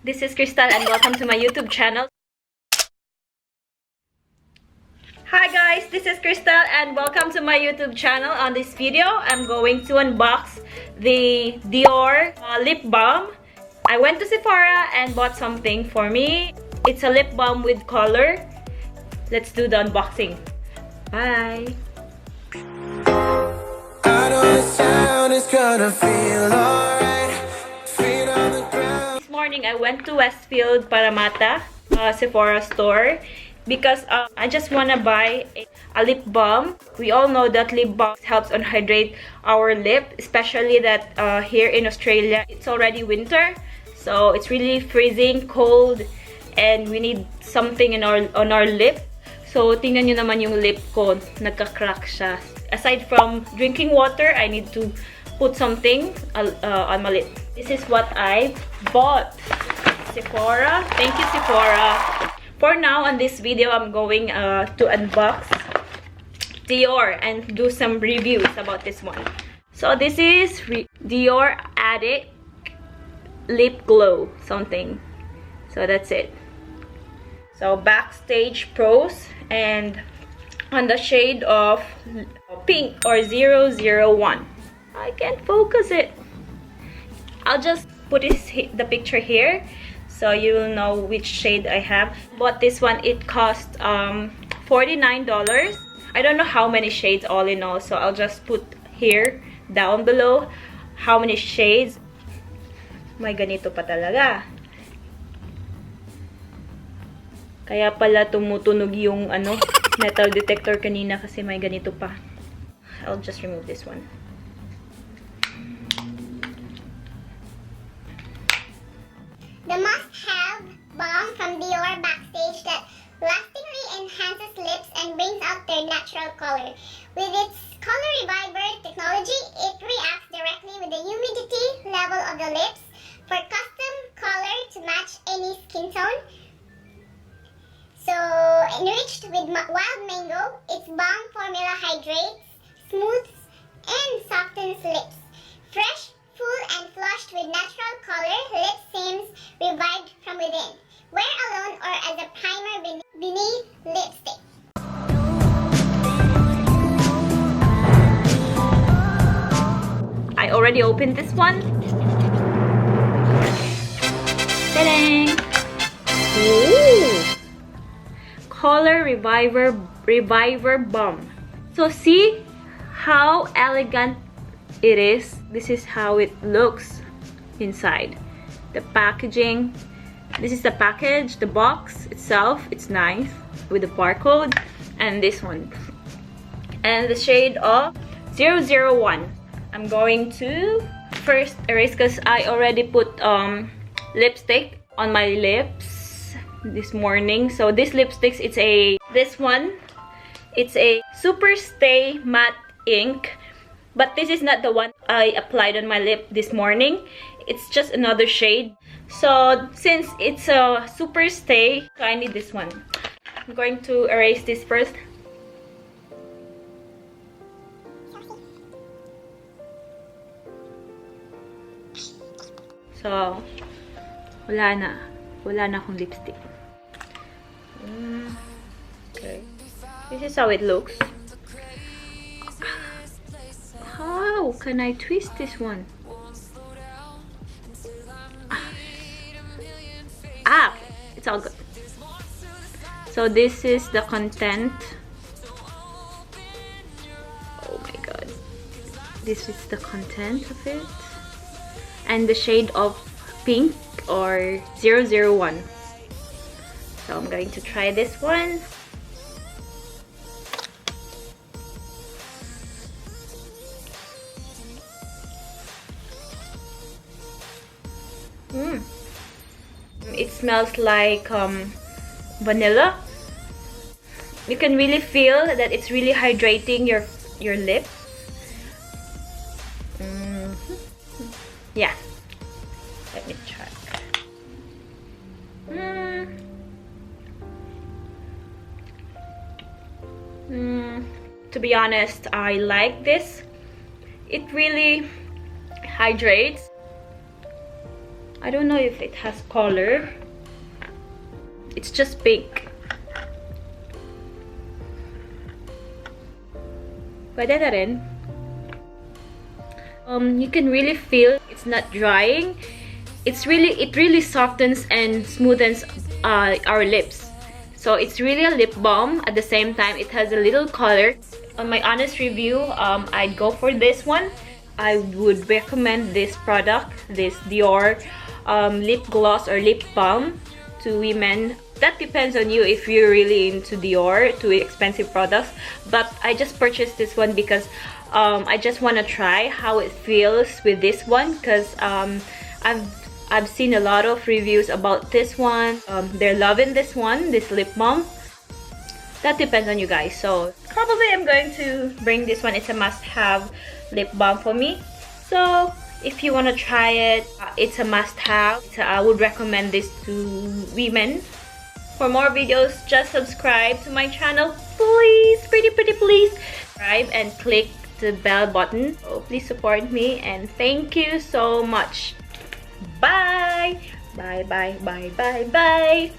This is Crystal and welcome to my YouTube channel. Hi guys, this is Crystal and welcome to my YouTube channel. On this video, I'm going to unbox the Dior lip balm. I went to Sephora and bought something for me. It's a lip balm with color. Let's do the unboxing. Bye! I know the sound is gonna feel alright. Feet on the ground. This morning I went to Westfield Paramata Sephora store because I just wanna buy a lip balm. We all know that lip balm helps on hydrate our lip, especially that here in Australia it's already winter, so it's really freezing cold and we need something on our lip. So tingnan nyo naman yung lip ko, nagka-crack siya. Aside from drinking water, I need to put something on my lip. This is what I bought. Sephora. Thank you, Sephora. For now, on this video, I'm going to unbox Dior and do some reviews about this one. So this is Dior Addict Lip Glow something. So that's it. So backstage pros and on the shade of pink or 001. I can't focus it. I'll just put the picture here so you will know which shade I have. Bought this one, it cost $49. I don't know how many shades all in all, so I'll just put here down below how many shades. May ganito pa talaga. Kaya pala tumutunog yung metal detector kanina kasi may ganito pa. I'll just remove this one. The must-have balm from Dior Backstage that lastingly enhances lips and brings out their natural color. With its color reviver technology, it reacts directly with the humidity level of the lips for custom color to match any skin tone. So, enriched with wild mango, its balm formula hydrates, smooths, and softens lips. Fresh, full, and flushed with natural color, lip seams revived from within. Wear alone or as a primer beneath lipstick. I already opened this one. Ta-dang! Ooh! Color reviver balm. So see how elegant it is. This is how it looks inside. The packaging. This is the package, the box itself. It's nice with the barcode. And this one. And the shade of 001. I'm going to first erase because I already put lipstick on my lips this morning. So this lipsticks, this one, it's a Super Stay Matte Ink, but this is not the one I applied on my lip this morning. It's just another shade. So since it's a Super Stay, so I need this one. I'm going to erase this first. So wala na akong lipstick. Okay, this is how it looks. How can I twist this one? It's all good. So this is the content. Oh my god, this is the content of it, and the shade of pink or 001. So I'm going to try this one. It smells like vanilla. You can really feel that it's really hydrating your lips. Yeah. Let me try. To be honest, I like this. It really hydrates. I don't know if it has color. It's just pink. Pwede na rin. You can really feel it's not drying. It really softens and smoothens our lips. So it's really a lip balm. At the same time, it has a little color. On my honest review, I'd go for this one. I would recommend this product, this Dior lip gloss or lip balm to women. That depends on you if you're really into Dior, too expensive products. But I just purchased this one because I just want to try how it feels with this one, because I've seen a lot of reviews about this one. They're loving this one, this lip balm. That depends on you guys. So probably I'm going to bring this one. It's a must-have lip balm for me. So if you want to try it, it's a must-have. I would recommend this to women. For more videos, just subscribe to my channel, please. Pretty please. Subscribe and click the bell button. So please support me, and thank you so much. Bye. Bye.